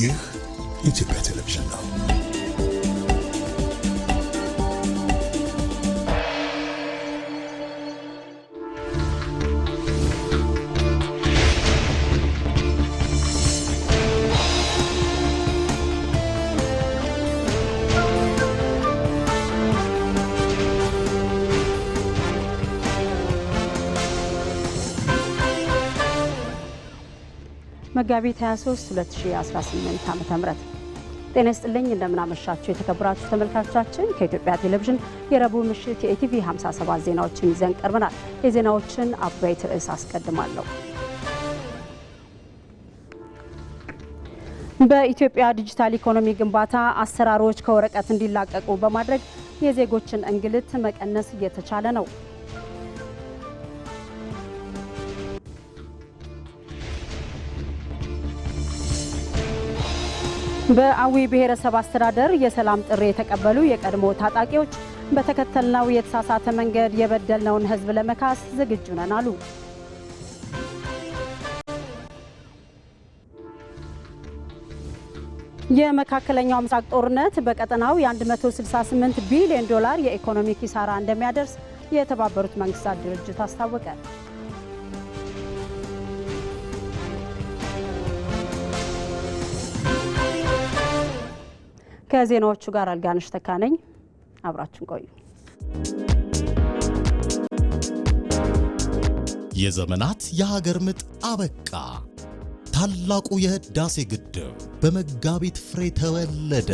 ይህ የኢትዮጵያ ቴሌቪዥን ነው። መጋቢት 23 2018 ዓ.ም ጤና ይስጥልኝ። እንደምን አመሻችሁ የተከበራችሁ ተመልካቾቻችን። ከኢትዮጵያ ቴሌቪዥን የረቡዕ ምሽት የኢቲቪ 57 ዜናዎችን ይዘን ቀርበናል። የዜናዎችን አበይት ርዕስ አስቀድማለሁ። በኢትዮጵያ ዲጂታል ኢኮኖሚ ግንባታ አሰራሮች ከወረቀት እንዲላቀቁ በማድረግ የዜጎችን እንግልት መቀነስ እየተቻለ ነው። በአዊ ብሔረሰብ አስተዳደር የሰላም ጥሪ የተቀበሉ የቀድሞ ታጣቂዎች በተከተልነው የተሳሳተ መንገድ የበደልነውን ሕዝብ ለመካስ ዝግጁ ነን አሉ። የመካከለኛው ምስራቅ ጦርነት በቀጠናው የ168 ቢሊዮን ዶላር የኢኮኖሚ ኪሳራ እንደሚያደርስ የተባበሩት መንግስታት ድርጅት አስታወቀ። ከዜናዎቹ ጋር አልጋነሽ ተካነኝ፣ አብራችን ቆዩ። የዘመናት የሀገር ምጥ አበቃ። ታላቁ የህዳሴ ግድብ በመጋቢት ፍሬ ተወለደ።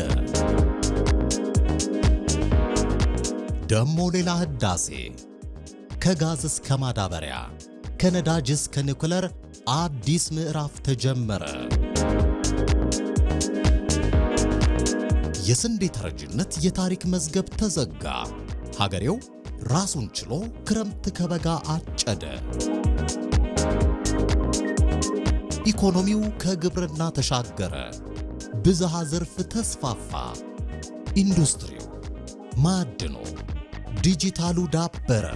ደሞ ሌላ ህዳሴ። ከጋዝ እስከ ማዳበሪያ፣ ከነዳጅ እስከ ኒውክለር አዲስ ምዕራፍ ተጀመረ። የስንዴ ተረጅነት የታሪክ መዝገብ ተዘጋ። ሀገሬው ራሱን ችሎ ክረምት ከበጋ አጨደ። ኢኮኖሚው ከግብርና ተሻገረ። ብዝሃ ዘርፍ ተስፋፋ። ኢንዱስትሪው፣ ማዕድኑ፣ ዲጂታሉ ዳበረ።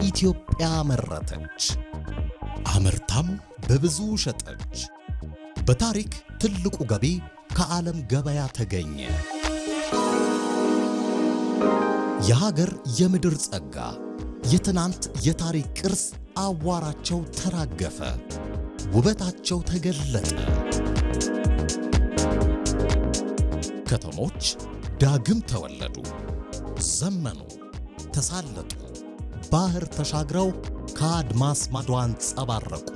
ኢትዮጵያ መረተች፣ አምርታም በብዙ ሸጠች። በታሪክ ትልቁ ገቢ ከዓለም ገበያ ተገኘ። የሀገር የምድር ጸጋ፣ የትናንት የታሪክ ቅርስ አዋራቸው ተራገፈ፣ ውበታቸው ተገለጠ። ከተሞች ዳግም ተወለዱ፣ ዘመኑ፣ ተሳለጡ። ባህር ተሻግረው ከአድማስ ማዶ አንጸባረቁ።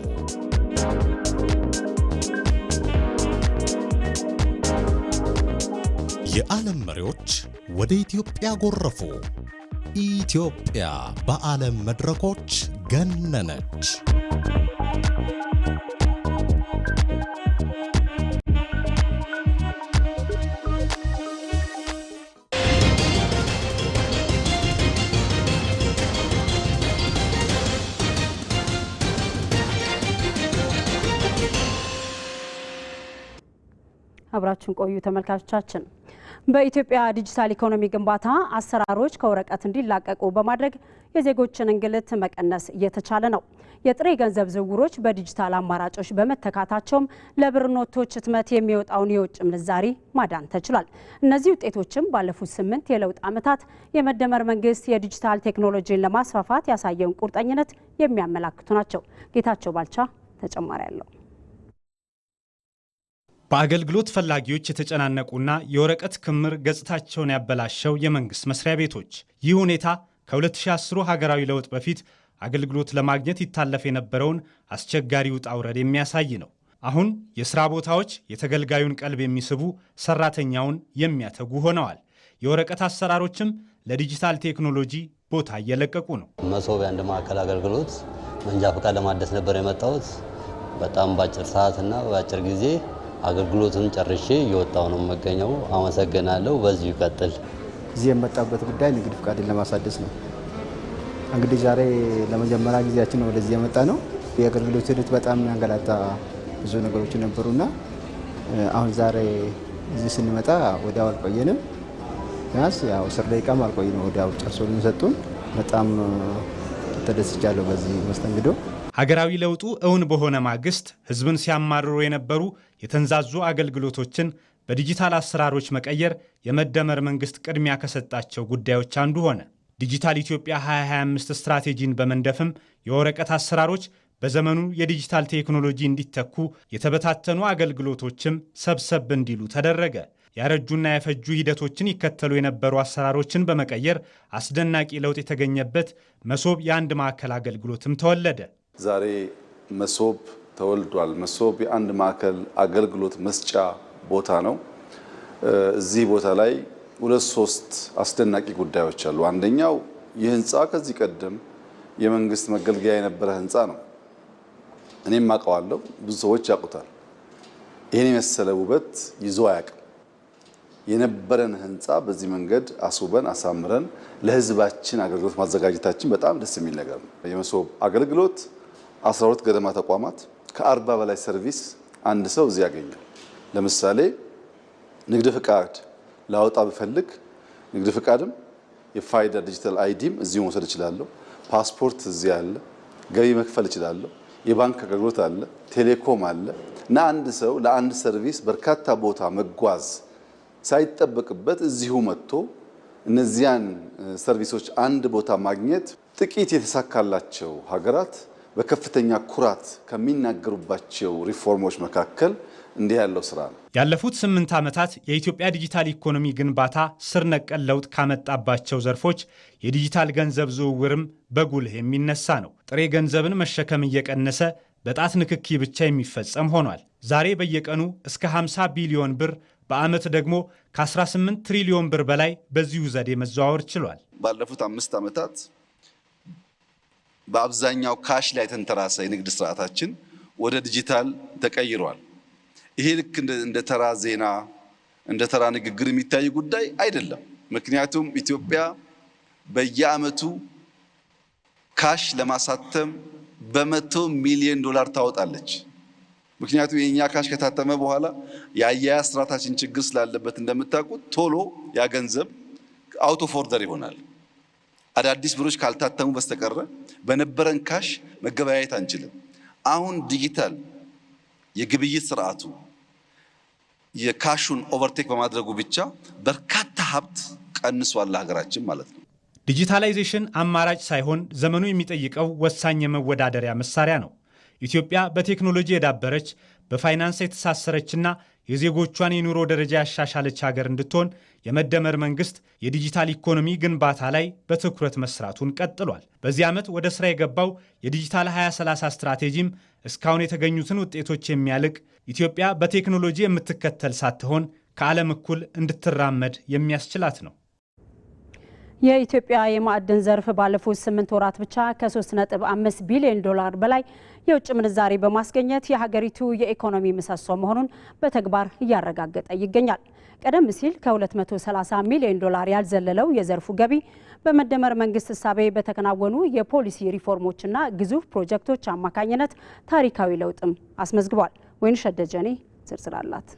የዓለም መሪዎች ወደ ኢትዮጵያ ጎረፉ። ኢትዮጵያ በዓለም መድረኮች ገነነች። አብራችን ቆዩ ተመልካቾቻችን። በኢትዮጵያ ዲጂታል ኢኮኖሚ ግንባታ አሰራሮች ከወረቀት እንዲላቀቁ በማድረግ የዜጎችን እንግልት መቀነስ እየተቻለ ነው። የጥሬ ገንዘብ ዝውውሮች በዲጂታል አማራጮች በመተካታቸውም ለብር ኖቶች ህትመት የሚወጣውን የውጭ ምንዛሪ ማዳን ተችሏል። እነዚህ ውጤቶችም ባለፉት 8 የለውጥ ዓመታት የመደመር መንግስት የዲጂታል ቴክኖሎጂን ለማስፋፋት ያሳየውን ቁርጠኝነት የሚያመላክቱ ናቸው። ጌታቸው ባልቻ ተጨማሪ አለው። በአገልግሎት ፈላጊዎች የተጨናነቁና የወረቀት ክምር ገጽታቸውን ያበላሸው የመንግስት መስሪያ ቤቶች፣ ይህ ሁኔታ ከ2010 ሀገራዊ ለውጥ በፊት አገልግሎት ለማግኘት ይታለፍ የነበረውን አስቸጋሪ ውጣ ውረድ የሚያሳይ ነው። አሁን የሥራ ቦታዎች የተገልጋዩን ቀልብ የሚስቡ፣ ሰራተኛውን የሚያተጉ ሆነዋል። የወረቀት አሰራሮችም ለዲጂታል ቴክኖሎጂ ቦታ እየለቀቁ ነው። መሶብ የአንድ ማዕከል አገልግሎት መንጃ ፈቃድ ለማደስ ነበር የመጣሁት። በጣም በአጭር ሰዓትና በአጭር ጊዜ አገልግሎቱን ጨርሼ እየወጣሁ ነው የምገኘው። አመሰግናለሁ። በዚሁ ይቀጥል። እዚህ የመጣበት ጉዳይ ንግድ ፈቃድን ለማሳደስ ነው። እንግዲህ ዛሬ ለመጀመሪያ ጊዜያችን ወደዚህ የመጣ ነው። የአገልግሎት ሂደት በጣም ያንገላታ ብዙ ነገሮች ነበሩና አሁን ዛሬ እዚህ ስንመጣ ወዲያው አልቆየንም። ቢያንስ ያው 10 ደቂቃም አልቆየንም። ወዲያው ጨርሶልን ሰጡን። በጣም ተደስቻለሁ በዚህ መስተንግዶ። ሀገራዊ ለውጡ እውን በሆነ ማግስት ህዝብን ሲያማርሩ የነበሩ የተንዛዙ አገልግሎቶችን በዲጂታል አሰራሮች መቀየር የመደመር መንግስት ቅድሚያ ከሰጣቸው ጉዳዮች አንዱ ሆነ። ዲጂታል ኢትዮጵያ 2025 ስትራቴጂን በመንደፍም የወረቀት አሰራሮች በዘመኑ የዲጂታል ቴክኖሎጂ እንዲተኩ፣ የተበታተኑ አገልግሎቶችም ሰብሰብ እንዲሉ ተደረገ። ያረጁና ያፈጁ ሂደቶችን ይከተሉ የነበሩ አሰራሮችን በመቀየር አስደናቂ ለውጥ የተገኘበት መሶብ የአንድ ማዕከል አገልግሎትም ተወለደ። ዛሬ መሶብ ተወልዷል። መሶብ የአንድ ማዕከል አገልግሎት መስጫ ቦታ ነው። እዚህ ቦታ ላይ 2-3 አስደናቂ ጉዳዮች አሉ። አንደኛው ይህ ህንፃ ከዚህ ቀደም የመንግስት መገልገያ የነበረ ህንፃ ነው። እኔም አውቀዋለሁ፣ ብዙ ሰዎች ያውቁታል። ይህን የመሰለ ውበት ይዞ አያውቅም። የነበረን ህንፃ በዚህ መንገድ አስውበን አሳምረን ለህዝባችን አገልግሎት ማዘጋጀታችን በጣም ደስ የሚል ነገር ነው። የመሶብ አገልግሎት 12 ገደማ ተቋማት ከ40 በላይ ሰርቪስ አንድ ሰው እዚህ ያገኛል። ለምሳሌ ንግድ ፍቃድ ላወጣ ብፈልግ ንግድ ፍቃድም የፋይዳ ዲጂታል አይዲም እዚሁ መውሰድ እችላለሁ። ፓስፖርት እዚህ አለ። ገቢ መክፈል እችላለሁ። የባንክ አገልግሎት አለ። ቴሌኮም አለ እና አንድ ሰው ለአንድ ሰርቪስ በርካታ ቦታ መጓዝ ሳይጠበቅበት እዚሁ መጥቶ እነዚያን ሰርቪሶች አንድ ቦታ ማግኘት ጥቂት የተሳካላቸው ሀገራት በከፍተኛ ኩራት ከሚናገሩባቸው ሪፎርሞች መካከል እንዲህ ያለው ስራ ነው። ያለፉት 8 ዓመታት የኢትዮጵያ ዲጂታል ኢኮኖሚ ግንባታ ስር ነቀል ለውጥ ካመጣባቸው ዘርፎች የዲጂታል ገንዘብ ዝውውርም በጉልህ የሚነሳ ነው። ጥሬ ገንዘብን መሸከም እየቀነሰ በጣት ንክኪ ብቻ የሚፈጸም ሆኗል። ዛሬ በየቀኑ እስከ 50 ቢሊዮን ብር፣ በዓመት ደግሞ ከ18 ትሪሊዮን ብር በላይ በዚሁ ዘዴ መዘዋወር ችሏል። ባለፉት 5 ዓመታት በአብዛኛው ካሽ ላይ የተንተራሰ የንግድ ስርዓታችን ወደ ዲጂታል ተቀይሯል። ይሄ ልክ እንደ ተራ ዜና እንደ ተራ ንግግር የሚታይ ጉዳይ አይደለም። ምክንያቱም ኢትዮጵያ በየዓመቱ ካሽ ለማሳተም በ100 ሚሊዮን ዶላር ታወጣለች። ምክንያቱም የኛ ካሽ ከታተመ በኋላ የአያያዝ ስርዓታችን ችግር ስላለበት እንደምታውቁት ቶሎ ያ ገንዘብ አውት ኦፍ ኦርደር ይሆናል። አዳዲስ ብሮች ካልታተሙ በስተቀረ በነበረን ካሽ መገበያየት አንችልም። አሁን ዲጂታል የግብይት ስርዓቱ የካሹን ኦቨርቴክ በማድረጉ ብቻ በርካታ ሀብት ቀንሷል ለሀገራችን ማለት ነው። ዲጂታላይዜሽን አማራጭ ሳይሆን ዘመኑ የሚጠይቀው ወሳኝ የመወዳደሪያ መሳሪያ ነው። ኢትዮጵያ በቴክኖሎጂ የዳበረች በፋይናንስ የተሳሰረችና የዜጎቿን የኑሮ ደረጃ ያሻሻለች ሀገር እንድትሆን የመደመር መንግስት የዲጂታል ኢኮኖሚ ግንባታ ላይ በትኩረት መስራቱን ቀጥሏል። በዚህ ዓመት ወደ ስራ የገባው የዲጂታል 2030 ስትራቴጂም እስካሁን የተገኙትን ውጤቶች የሚያልቅ ኢትዮጵያ በቴክኖሎጂ የምትከተል ሳትሆን ከዓለም እኩል እንድትራመድ የሚያስችላት ነው። የኢትዮጵያ የማዕድን ዘርፍ ባለፉት 8 ወራት ብቻ ከ3.5 ቢሊዮን ዶላር በላይ የውጭ ምንዛሪ በማስገኘት የሀገሪቱ የኢኮኖሚ ምሰሶ መሆኑን በተግባር እያረጋገጠ ይገኛል። ቀደም ሲል ከ230 ሚሊዮን ዶላር ያልዘለለው የዘርፉ ገቢ በመደመር መንግስት እሳቤ በተከናወኑ የፖሊሲ ሪፎርሞችና ግዙፍ ፕሮጀክቶች አማካኝነት ታሪካዊ ለውጥም አስመዝግቧል። ወይንሸት ደጀኔ ዝርዝር አላት።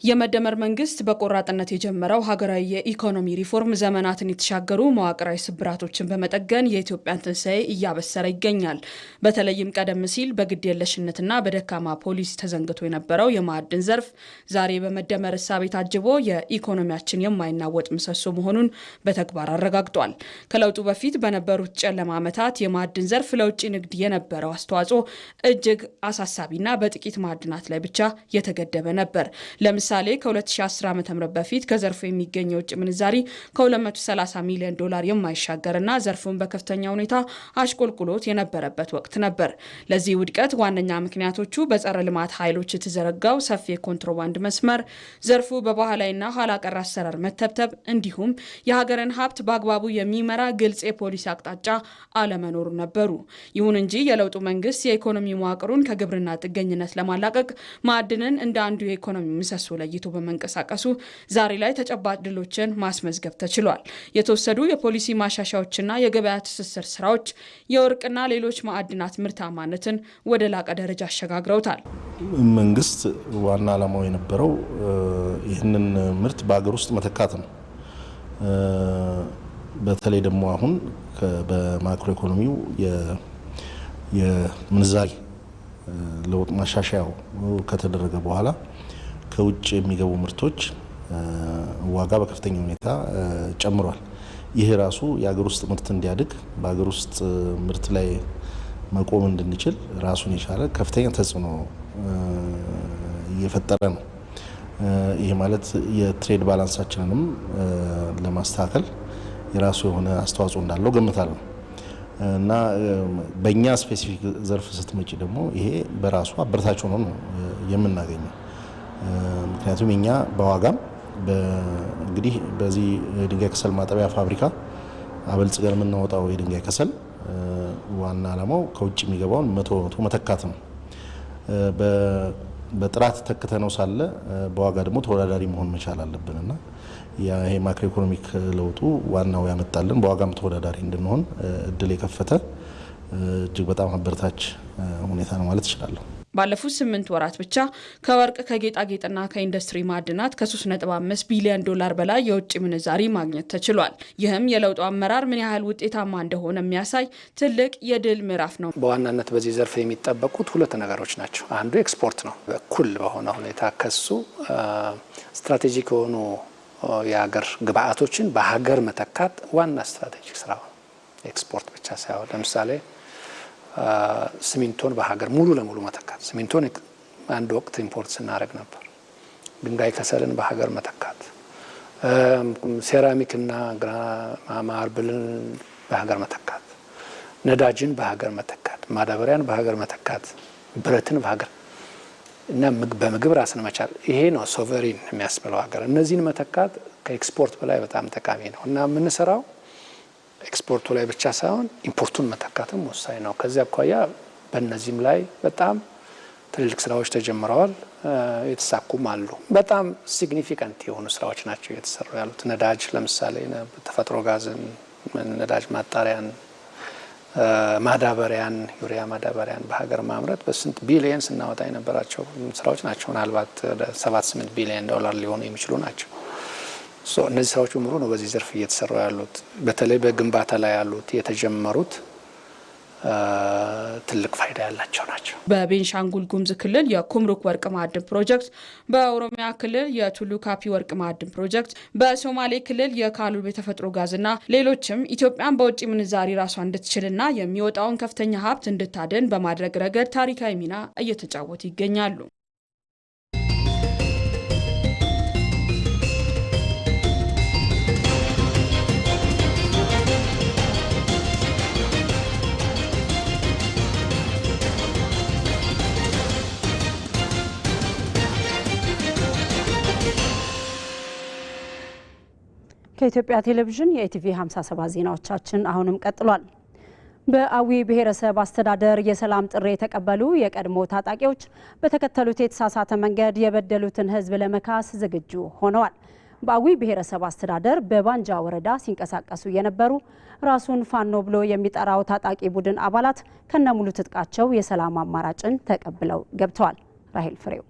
የመደመር መንግስት በቆራጥነት የጀመረው ሀገራዊ የኢኮኖሚ ሪፎርም ዘመናትን የተሻገሩ መዋቅራዊ ስብራቶችን በመጠገን የኢትዮጵያን ትንሳኤ እያበሰረ ይገኛል። በተለይም ቀደም ሲል በግድ የለሽነትና በደካማ ፖሊሲ ተዘንግቶ የነበረው የማዕድን ዘርፍ ዛሬ በመደመር እሳቤ ታጅቦ የኢኮኖሚያችን የማይናወጥ ምሰሶ መሆኑን በተግባር አረጋግጧል። ከለውጡ በፊት በነበሩት ጨለማ ዓመታት የማዕድን ዘርፍ ለውጭ ንግድ የነበረው አስተዋጽኦ እጅግ አሳሳቢና በጥቂት ማዕድናት ላይ ብቻ የተገደበ ነበር። ለምሳሌ ከ2010 ዓ.ም በፊት ከዘርፉ የሚገኘው ውጭ ምንዛሪ ከ230 ሚሊዮን ዶላር የማይሻገርና ዘርፉን በከፍተኛ ሁኔታ አሽቆልቁሎት የነበረበት ወቅት ነበር። ለዚህ ውድቀት ዋነኛ ምክንያቶቹ በጸረ ልማት ኃይሎች የተዘረጋው ሰፊ የኮንትሮባንድ መስመር፣ ዘርፉ በባህላዊና ኋላ ቀር አሰራር መተብተብ እንዲሁም የሀገርን ሀብት በአግባቡ የሚመራ ግልጽ የፖሊሲ አቅጣጫ አለመኖሩ ነበሩ። ይሁን እንጂ የለውጡ መንግስት የኢኮኖሚ መዋቅሩን ከግብርና ጥገኝነት ለማላቀቅ ማዕድንን እንደ አንዱ የኢኮኖሚ ምሰሶ ለይቶ በመንቀሳቀሱ ዛሬ ላይ ተጨባጭ ድሎችን ማስመዝገብ ተችሏል። የተወሰዱ የፖሊሲ ማሻሻያዎችና የገበያ ትስስር ስራዎች የወርቅና ሌሎች ማዕድናት ምርታማነትን ወደ ላቀ ደረጃ አሸጋግረውታል። መንግስት ዋና ዓላማው የነበረው ይህንን ምርት በሀገር ውስጥ መተካት ነው። በተለይ ደግሞ አሁን በማክሮ ኢኮኖሚው የምንዛሪ ለውጥ ማሻሻያው ከተደረገ በኋላ ከውጭ የሚገቡ ምርቶች ዋጋ በከፍተኛ ሁኔታ ጨምሯል። ይህ ራሱ የሀገር ውስጥ ምርት እንዲያድግ በሀገር ውስጥ ምርት ላይ መቆም እንድንችል ራሱን የቻለ ከፍተኛ ተጽዕኖ እየፈጠረ ነው። ይህ ማለት የትሬድ ባላንሳችንንም ለማስተካከል የራሱ የሆነ አስተዋጽኦ እንዳለው ገምታለሁ እና በእኛ ስፔሲፊክ ዘርፍ ስትመጪ ደግሞ ይሄ በራሱ አበረታች ሆኖ ነው የምናገኘው። ምክንያቱም እኛ በዋጋም እንግዲህ በዚህ የድንጋይ ከሰል ማጠቢያ ፋብሪካ አበልጽገን የምናወጣው የድንጋይ ከሰል ዋና ዓላማው ከውጭ የሚገባውን 100% መተካት ነው። በጥራት ተክተነው ሳለ በዋጋ ደግሞ ተወዳዳሪ መሆን መቻል አለብንና ይሄ ማክሮ ኢኮኖሚክ ለውጡ ዋናው ያመጣልን በዋጋም ተወዳዳሪ እንድንሆን እድል የከፈተ እጅግ በጣም አበረታች ሁኔታ ነው ማለት እችላለሁ። ባለፉት 8 ወራት ብቻ ከወርቅ ከጌጣጌጥና ከኢንዱስትሪ ማዕድናት ከ3.5 ቢሊዮን ዶላር በላይ የውጭ ምንዛሪ ማግኘት ተችሏል። ይህም የለውጡ አመራር ምን ያህል ውጤታማ እንደሆነ የሚያሳይ ትልቅ የድል ምዕራፍ ነው። በዋናነት በዚህ ዘርፍ የሚጠበቁት 2 ነገሮች ናቸው። አንዱ ኤክስፖርት ነው። በኩል በሆነ ሁኔታ ከሱ ስትራቴጂክ የሆኑ የሀገር ግብአቶችን በሀገር መተካት ዋና ስትራቴጂክ ስራ ነው። ኤክስፖርት ብቻ ሳይሆን ለምሳሌ ሲሚንቶን በሀገር ሙሉ ለሙሉ መተካት። ሲሚንቶን አንድ ወቅት ኢምፖርት ስናደርግ ነበር። ድንጋይ ከሰልን በሀገር መተካት፣ ሴራሚክና ማርብልን በሀገር መተካት፣ ነዳጅን በሀገር መተካት፣ ማዳበሪያን በሀገር መተካት፣ ብረትን በሀገር እና በምግብ ራስን መቻል። ይሄ ነው ሶቨሪን የሚያስብለው ሀገር። እነዚህን መተካት ከኤክስፖርት በላይ በጣም ጠቃሚ ነው እና የምንሰራው ኤክስፖርቱ ላይ ብቻ ሳይሆን ኢምፖርቱን መተካትም ወሳኝ ነው። ከዚያ አኳያ በእነዚህም ላይ በጣም ትልልቅ ስራዎች ተጀምረዋል፣ የተሳኩም አሉ። በጣም ሲግኒፊካንት የሆኑ ስራዎች ናቸው እየተሰሩ ያሉት። ነዳጅ ለምሳሌ ተፈጥሮ ጋዝን፣ ነዳጅ ማጣሪያን፣ ማዳበሪያን፣ ዩሪያ ማዳበሪያን በሀገር ማምረት በስንት ቢሊየን ስናወጣ የነበራቸው ስራዎች ናቸው። ምናልባት ወደ 7-8 ቢሊዮን ዶላር ሊሆኑ የሚችሉ ናቸው። እነዚህ ስራዎች በሙሉ ነው በዚህ ዘርፍ እየተሰሩ ያሉት። በተለይ በግንባታ ላይ ያሉት የተጀመሩት ትልቅ ፋይዳ ያላቸው ናቸው። በቤንሻንጉል ጉሙዝ ክልል የኩምሩክ ወርቅ ማዕድን ፕሮጀክት፣ በኦሮሚያ ክልል የቱሉ ካፒ ወርቅ ማዕድን ፕሮጀክት፣ በሶማሌ ክልል የካሉብ የተፈጥሮ ጋዝና ሌሎችም ኢትዮጵያን በውጭ ምንዛሪ ራሷን እንድትችልና የሚወጣውን ከፍተኛ ሀብት እንድታድን በማድረግ ረገድ ታሪካዊ ሚና እየተጫወቱ ይገኛሉ። ከኢትዮጵያ ቴሌቪዥን የኢቲቪ 57 ዜናዎቻችን አሁንም ቀጥሏል። በአዊ ብሔረሰብ አስተዳደር የሰላም ጥሪ የተቀበሉ የቀድሞ ታጣቂዎች በተከተሉት የተሳሳተ መንገድ የበደሉትን ሕዝብ ለመካስ ዝግጁ ሆነዋል። በአዊ ብሔረሰብ አስተዳደር በባንጃ ወረዳ ሲንቀሳቀሱ የነበሩ ራሱን ፋኖ ብሎ የሚጠራው ታጣቂ ቡድን አባላት ከነሙሉ ትጥቃቸው የሰላም አማራጭን ተቀብለው ገብተዋል። ራሄል ፍሬው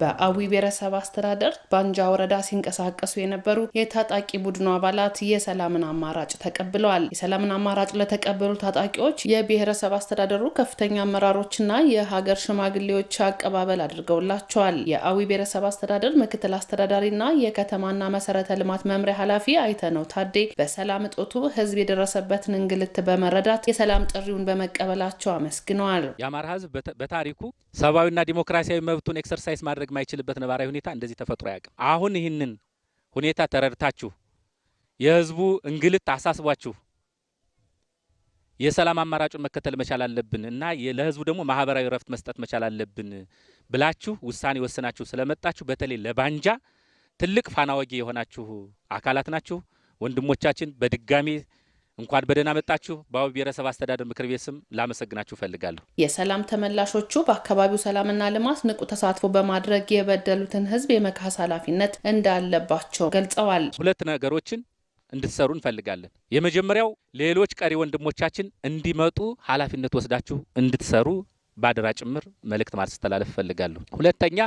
በአዊ ብሔረሰብ አስተዳደር ባንጃ ወረዳ ሲንቀሳቀሱ የነበሩ የታጣቂ ቡድኑ አባላት የሰላምን አማራጭ ተቀብለዋል። የሰላምን አማራጭ ለተቀበሉ ታጣቂዎች የብሔረሰብ አስተዳደሩ ከፍተኛ አመራሮችና የሀገር ሽማግሌዎች አቀባበል አድርገውላቸዋል። የአዊ ብሔረሰብ አስተዳደር ምክትል አስተዳዳሪና የከተማና መሰረተ ልማት መምሪያ ኃላፊ አይተነው ታዴ በሰላም እጦቱ ህዝብ የደረሰበትን እንግልት በመረዳት የሰላም ጥሪውን በመቀበላቸው አመስግነዋል። የአማራ ህዝብ በታሪኩ ሰብአዊና ዲሞክራሲያዊ መብቱን ኤክሰርሳይዝ ማድረግ ማይችልበት ነባራዊ ሁኔታ እንደዚህ ተፈጥሮ ያውቃል። አሁን ይህንን ሁኔታ ተረድታችሁ የህዝቡ እንግልት አሳስቧችሁ የሰላም አማራጩን መከተል መቻል አለብን እና ለህዝቡ ደግሞ ማህበራዊ ረፍት መስጠት መቻል አለብን ብላችሁ ውሳኔ ወስናችሁ ስለመጣችሁ በተለይ ለባንጃ ትልቅ ፋናወጊ የሆናችሁ አካላት ናችሁ። ወንድሞቻችን በድጋሚ እንኳን በደህና መጣችሁ። በአዊ ብሔረሰብ አስተዳደር ምክር ቤት ስም ላመሰግናችሁ ፈልጋለሁ። የሰላም ተመላሾቹ በአካባቢው ሰላምና ልማት ንቁ ተሳትፎ በማድረግ የበደሉትን ህዝብ የመካስ ኃላፊነት እንዳለባቸው ገልጸዋል። 2 ነገሮችን እንድትሰሩ እንፈልጋለን። የመጀመሪያው ሌሎች ቀሪ ወንድሞቻችን እንዲመጡ ኃላፊነት ወስዳችሁ እንድትሰሩ ባደራ ጭምር መልእክት ማስተላለፍ ፈልጋለሁ። ሁለተኛ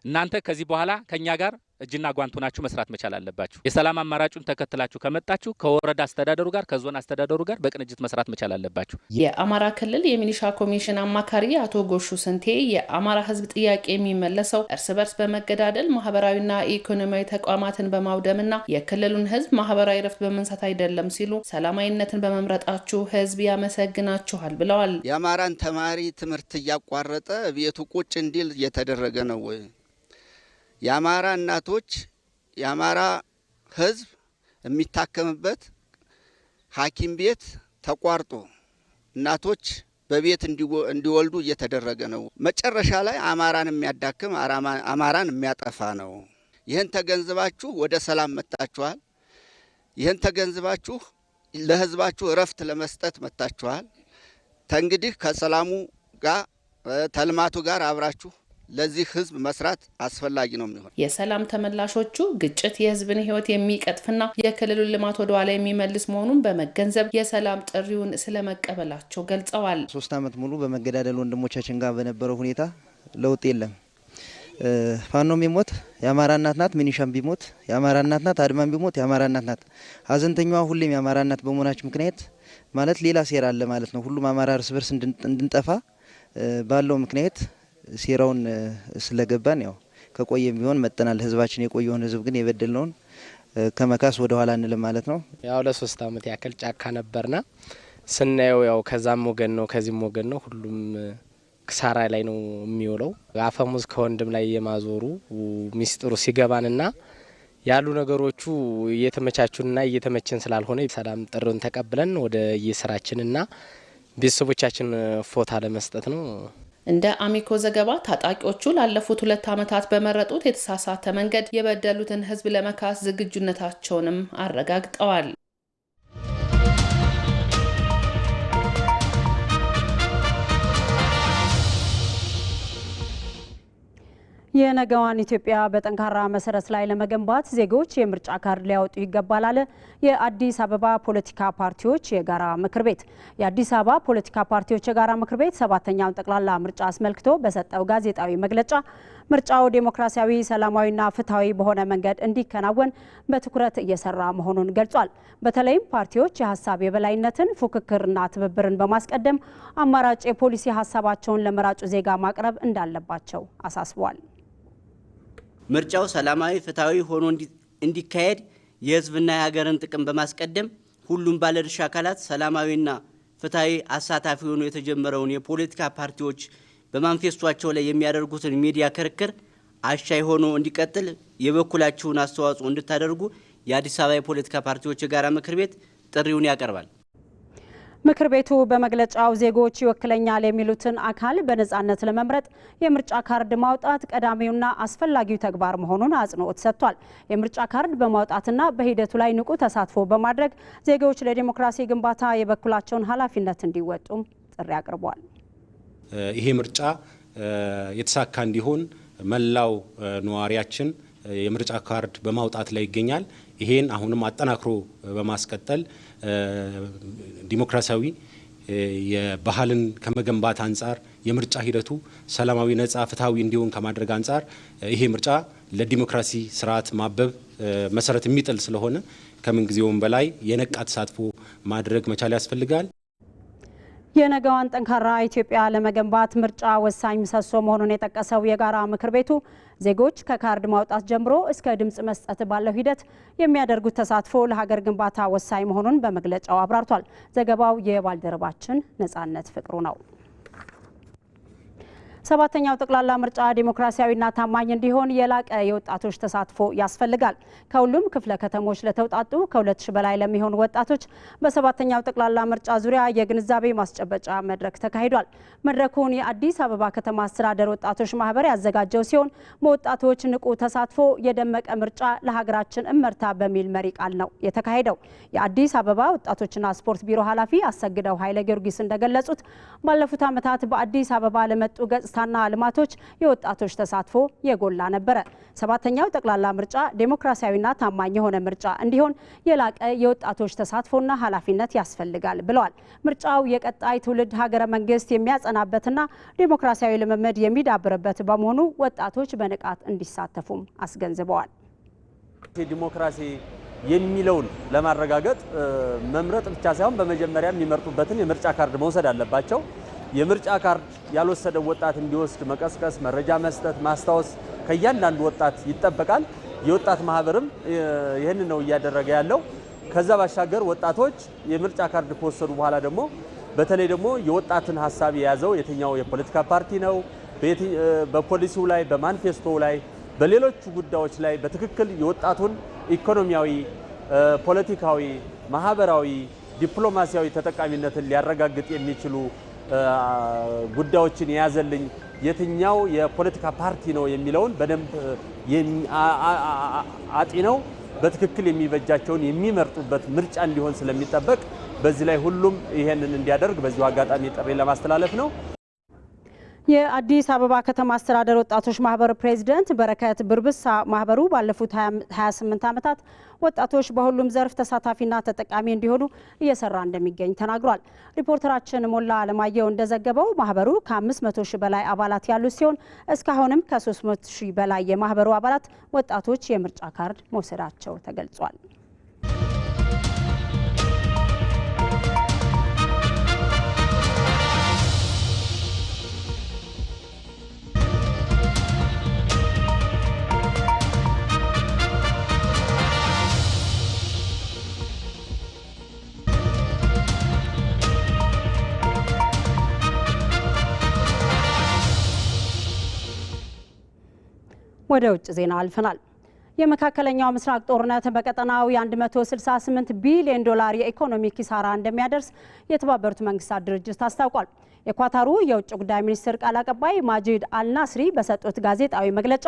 እናንተ ከዚህ በኋላ ከኛ ጋር እጅና ጓንት ሆናችሁ መስራት መቻል አለባችሁ። የሰላም አማራጩን ተከትላችሁ ከመጣችሁ ከወረዳ አስተዳደሩ ጋር ከዞን አስተዳደሩ ጋር በቅንጅት መስራት መቻል አለባችሁ። የአማራ ክልል የሚሊሻ ኮሚሽን አማካሪ አቶ ጎሹ ስንቴ የአማራ ሕዝብ ጥያቄ የሚመለሰው እርስ በርስ በመገዳደል ማህበራዊና ኢኮኖሚያዊ ተቋማትን በማውደምና የክልሉን ሕዝብ ማህበራዊ ረፍት በመንሳት አይደለም ሲሉ ሰላማዊነትን በመምረጣችሁ ሕዝብ ያመሰግናችኋል ብለዋል። የአማራን ተማሪ ትምህርት እያቋረጠ ቤቱ ቁጭ እንዲል እየተደረገ ነው ወይ? የአማራ እናቶች የአማራ ህዝብ የሚታከምበት ሐኪም ቤት ተቋርጦ እናቶች በቤት እንዲወልዱ እየተደረገ ነው። መጨረሻ ላይ አማራን የሚያዳክም አማራን የሚያጠፋ ነው። ይህን ተገንዝባችሁ ወደ ሰላም መጣችኋል። ይህን ተገንዝባችሁ ለህዝባችሁ እረፍት ለመስጠት መጣችኋል። ተንግዲህ ከሰላሙ ጋር ተልማቱ ጋር አብራችሁ ለዚህ ህዝብ መስራት አስፈላጊ ነው የሚሆን። የሰላም ተመላሾቹ ግጭት የህዝብን ህይወት የሚቀጥፍና የክልሉን ልማት ወደ ኋላ የሚመልስ መሆኑን በመገንዘብ የሰላም ጥሪውን ስለመቀበላቸው ገልጸዋል። 3 ዓመት ሙሉ በመገዳደል ወንድሞቻችን ጋር በነበረው ሁኔታ ለውጥ የለም። ፋኖም ቢሞት የአማራ እናት ናት፣ ሚኒሻም ቢሞት የአማራ እናት ናት፣ አድማም ቢሞት የአማራ እናት ናት። ሀዘንተኛዋ ሁሌም የአማራ እናት በመሆናችን ምክንያት ማለት ሌላ ሴራ አለ ማለት ነው። ሁሉም አማራ እርስ በርስ እንድንጠፋ ባለው ምክንያት ሴራውን ስለገባን ያው ከቆየም ቢሆን መጠናል። ህዝባችን የቆየውን ህዝብ ግን የበደልነውን ከመካስ ወደ ኋላ እንልም ማለት ነው። ያው ለ3 ዓመት ያክል ጫካ ነበርና ስናየው ያው ከዛም ወገን ነው ከዚህም ወገን ነው፣ ሁሉም ክሳራ ላይ ነው የሚውለው። አፈሙዝ ከወንድም ላይ የማዞሩ ሚስጥሩ ሲገባንና ያሉ ነገሮቹ እየተመቻቹንና እየተመቸን ስላልሆነ ሰላም ጥሩን ተቀብለን ወደ የስራችንና ቤተሰቦቻችን ፎታ ለመስጠት ነው። እንደ አሚኮ ዘገባ ታጣቂዎቹ ላለፉት 2 ዓመታት በመረጡት የተሳሳተ መንገድ የበደሉትን ህዝብ ለመካስ ዝግጁነታቸውንም አረጋግጠዋል። የነገዋን ኢትዮጵያ በጠንካራ መሰረት ላይ ለመገንባት ዜጎች የምርጫ ካርድ ሊያወጡ ይገባል አለ የአዲስ አበባ ፖለቲካ ፓርቲዎች የጋራ ምክር ቤት። የአዲስ አበባ ፖለቲካ ፓርቲዎች የጋራ ምክር ቤት 7ኛውን ጠቅላላ ምርጫ አስመልክቶ በሰጠው ጋዜጣዊ መግለጫ ምርጫው ዴሞክራሲያዊ፣ ሰላማዊና ፍትሐዊ በሆነ መንገድ እንዲከናወን በትኩረት እየሰራ መሆኑን ገልጿል። በተለይም ፓርቲዎች የሀሳብ የበላይነትን፣ ፉክክርና ትብብርን በማስቀደም አማራጭ የፖሊሲ ሀሳባቸውን ለመራጩ ዜጋ ማቅረብ እንዳለባቸው አሳስቧል። ምርጫው ሰላማዊ፣ ፍትሐዊ ሆኖ እንዲካሄድ የህዝብና የሀገርን ጥቅም በማስቀደም ሁሉም ባለድርሻ አካላት ሰላማዊና ፍትሐዊ አሳታፊ ሆኖ የተጀመረውን የፖለቲካ ፓርቲዎች በማንፌስቷቸው ላይ የሚያደርጉትን ሚዲያ ክርክር አሻይ ሆኖ እንዲቀጥል የበኩላችሁን አስተዋጽኦ እንድታደርጉ የአዲስ አበባ የፖለቲካ ፓርቲዎች የጋራ ምክር ቤት ጥሪውን ያቀርባል። ምክር ቤቱ በመግለጫው ዜጎች ይወክለኛል የሚሉትን አካል በነጻነት ለመምረጥ የምርጫ ካርድ ማውጣት ቀዳሚውና አስፈላጊው ተግባር መሆኑን አጽንኦት ሰጥቷል። የምርጫ ካርድ በማውጣትና በሂደቱ ላይ ንቁ ተሳትፎ በማድረግ ዜጎች ለዲሞክራሲ ግንባታ የበኩላቸውን ኃላፊነት እንዲወጡም ጥሪ አቅርቧል። ይሄ ምርጫ የተሳካ እንዲሆን መላው ነዋሪያችን የምርጫ ካርድ በማውጣት ላይ ይገኛል። ይሄን አሁንም አጠናክሮ በማስቀጠል ዲሞክራሲያዊ የባህልን ከመገንባት አንጻር የምርጫ ሂደቱ ሰላማዊ፣ ነጻ፣ ፍትሐዊ እንዲሆን ከማድረግ አንጻር ይሄ ምርጫ ለዲሞክራሲ ስርዓት ማበብ መሰረት የሚጥል ስለሆነ ከምን ጊዜውም በላይ የነቃ ተሳትፎ ማድረግ መቻል ያስፈልጋል። የነገዋን ጠንካራ ኢትዮጵያ ለመገንባት ምርጫ ወሳኝ ምሰሶ መሆኑን የጠቀሰው የጋራ ምክር ቤቱ ዜጎች ከካርድ ማውጣት ጀምሮ እስከ ድምጽ መስጠት ባለው ሂደት የሚያደርጉት ተሳትፎ ለሀገር ግንባታ ወሳኝ መሆኑን በመግለጫው አብራርቷል። ዘገባው የባልደረባችን ነጻነት ፍቅሩ ነው። 7ኛው ጠቅላላ ምርጫ ዲሞክራሲያዊና ታማኝ እንዲሆን የላቀ የወጣቶች ተሳትፎ ያስፈልጋል። ከሁሉም ክፍለ ከተሞች ለተውጣጡ ከ2000 በላይ ለሚሆኑ ወጣቶች በ7ኛው ጠቅላላ ምርጫ ዙሪያ የግንዛቤ ማስጨበጫ መድረክ ተካሂዷል። መድረኩን የአዲስ አበባ ከተማ አስተዳደር ወጣቶች ማህበር ያዘጋጀው ሲሆን በወጣቶች ንቁ ተሳትፎ የደመቀ ምርጫ ለሀገራችን እመርታ በሚል መሪ ቃል ነው የተካሄደው። የአዲስ አበባ ወጣቶችና ስፖርት ቢሮ ኃላፊ አሰግደው ኃይለ ጊዮርጊስ እንደገለጹት ባለፉት ዓመታት በአዲስ አበባ ለመጡ ገጽታና ልማቶች የወጣቶች ተሳትፎ የጎላ ነበረ። 7ኛው ጠቅላላ ምርጫ ዴሞክራሲያዊና ታማኝ የሆነ ምርጫ እንዲሆን የላቀ የወጣቶች ተሳትፎና ኃላፊነት ያስፈልጋል ብለዋል። ምርጫው የቀጣይ ትውልድ ሀገረ መንግስት የሚያጸናበትና ዴሞክራሲያዊ ልምምድ የሚዳብርበት በመሆኑ ወጣቶች በንቃት እንዲሳተፉም አስገንዝበዋል። ዲሞክራሲ የሚለውን ለማረጋገጥ መምረጥ ብቻ ሳይሆን በመጀመሪያ የሚመርጡበትን የምርጫ ካርድ መውሰድ አለባቸው። የምርጫ ካርድ ያልወሰደው ወጣት እንዲወስድ መቀስቀስ፣ መረጃ መስጠት፣ ማስታወስ ከእያንዳንዱ ወጣት ይጠበቃል። የወጣት ማህበርም ይህን ነው እያደረገ ያለው። ከዛ ባሻገር ወጣቶች የምርጫ ካርድ ከወሰዱ በኋላ ደግሞ በተለይ ደግሞ የወጣትን ሀሳብ የያዘው የትኛው የፖለቲካ ፓርቲ ነው፣ በፖሊሲው ላይ፣ በማኒፌስቶው ላይ፣ በሌሎች ጉዳዮች ላይ በትክክል የወጣቱን ኢኮኖሚያዊ፣ ፖለቲካዊ፣ ማህበራዊ፣ ዲፕሎማሲያዊ ተጠቃሚነትን ሊያረጋግጥ የሚችሉ ጉዳዮችን የያዘልኝ የትኛው የፖለቲካ ፓርቲ ነው የሚለውን በደንብ አጢነው በትክክል የሚበጃቸውን የሚመርጡበት ምርጫ እንዲሆን ስለሚጠበቅ በዚህ ላይ ሁሉም ይሄንን እንዲያደርግ በዚሁ አጋጣሚ ጥሪ ለማስተላለፍ ነው። የአዲስ አበባ ከተማ አስተዳደር ወጣቶች ማህበር ፕሬዝዳንት በረከት ብርብሳ ማህበሩ ባለፉት 28 ዓመታት ወጣቶች በሁሉም ዘርፍ ተሳታፊና ተጠቃሚ እንዲሆኑ እየሰራ እንደሚገኝ ተናግሯል። ሪፖርተራችን ሞላ አለማየሁ እንደዘገበው ማህበሩ ከ500 ሺህ በላይ አባላት ያሉት ሲሆን እስካሁንም ከ300 ሺህ በላይ የማህበሩ አባላት ወጣቶች የምርጫ ካርድ መውሰዳቸው ተገልጿል። ወደ ውጭ ዜና አልፈናል። የመካከለኛው ምስራቅ ጦርነት በቀጠናው 168 ቢሊዮን ዶላር የኢኮኖሚ ኪሳራ እንደሚያደርስ የተባበሩት መንግስታት ድርጅት አስታውቋል። የኳታሩ የውጭ ጉዳይ ሚኒስትር ቃል አቀባይ ማጂድ አልናስሪ በሰጡት ጋዜጣዊ መግለጫ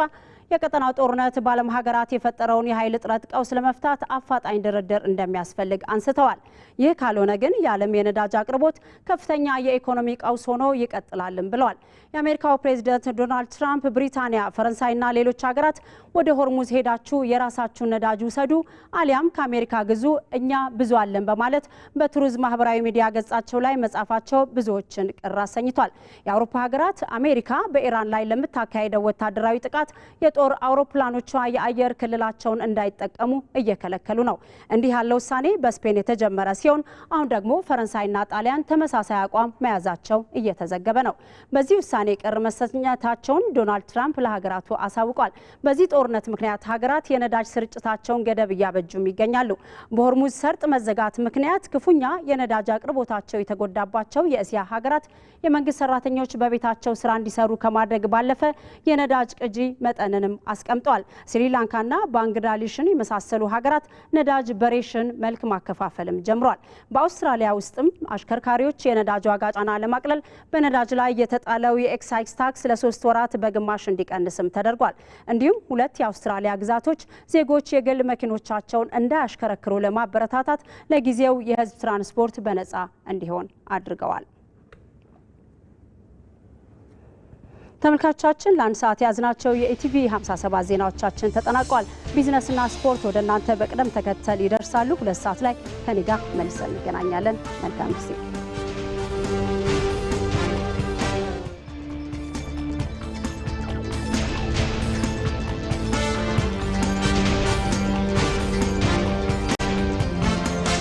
የቀጠናው ጦርነት በዓለም ሀገራት የፈጠረውን የኃይል እጥረት ቀውስ ለመፍታት አፋጣኝ ድርድር እንደሚያስፈልግ አንስተዋል። ይህ ካልሆነ ግን የዓለም የነዳጅ አቅርቦት ከፍተኛ የኢኮኖሚ ቀውስ ሆኖ ይቀጥላልም ብለዋል። የአሜሪካው ፕሬዝዳንት ዶናልድ ትራምፕ ብሪታንያ፣ ፈረንሳይና ሌሎች ሀገራት ወደ ሆርሙዝ ሄዳችሁ የራሳችሁን ነዳጅ ውሰዱ አሊያም ከአሜሪካ ግዙ፣ እኛ ብዙ አለን በማለት በትሩዝ ማህበራዊ ሚዲያ ገጻቸው ላይ መጻፋቸው ብዙዎችን ቅር አሰኝቷል። የአውሮፓ ሀገራት አሜሪካ በኢራን ላይ ለምታካሄደው ወታደራዊ ጥቃት የጦር አውሮፕላኖቿ የአየር ክልላቸውን እንዳይጠቀሙ እየከለከሉ ነው። እንዲህ ያለው ውሳኔ በስፔን የተጀመረ ሲሆን አሁን ደግሞ ፈረንሳይና ጣሊያን ተመሳሳይ አቋም መያዛቸው እየተዘገበ ነው። በዚህ ውሳኔ ቅር መሰኘታቸውን ዶናልድ ትራምፕ ለሀገራቱ አሳውቋል። በዚህ ጦርነት ምክንያት ሀገራት የነዳጅ ስርጭታቸውን ገደብ እያበጁም ይገኛሉ። በሆርሙዝ ሰርጥ መዘጋት ምክንያት ክፉኛ የነዳጅ አቅርቦታቸው የተጎዳባቸው የእስያ ሀገራት የመንግስት ሰራተኞች በቤታቸው ስራ እንዲሰሩ ከማድረግ ባለፈ የነዳጅ ቅጂ መጠንንም አስቀምጠዋል። ስሪላንካና ባንግላዴሽን የመሳሰሉ ሀገራት ነዳጅ በሬሽን መልክ ማከፋፈልም ጀምሯል። በአውስትራሊያ ውስጥም አሽከርካሪዎች የነዳጅ ዋጋ ጫና ለማቅለል በነዳጅ ላይ የተጣለው የኤክሳይዝ ታክስ ለ3 ወራት በግማሽ እንዲቀንስም ተደርጓል። እንዲሁም 2 የአውስትራሊያ ግዛቶች ዜጎች የግል መኪኖቻቸውን እንዳያሽከረክሩ ለማበረታታት ለጊዜው የህዝብ ትራንስፖርት በነፃ እንዲሆን አድርገዋል። ተመልካቾቻችን ለአንድ ሰዓት ያዝናቸው የኢቲቪ 57 ዜናዎቻችን ተጠናቋል። ቢዝነስና ስፖርት ወደ እናንተ በቅደም ተከተል ይደርሳሉ። 2 ሰዓት ላይ ከኔ ጋር መልሰን እንገናኛለን። መልካም ጊዜ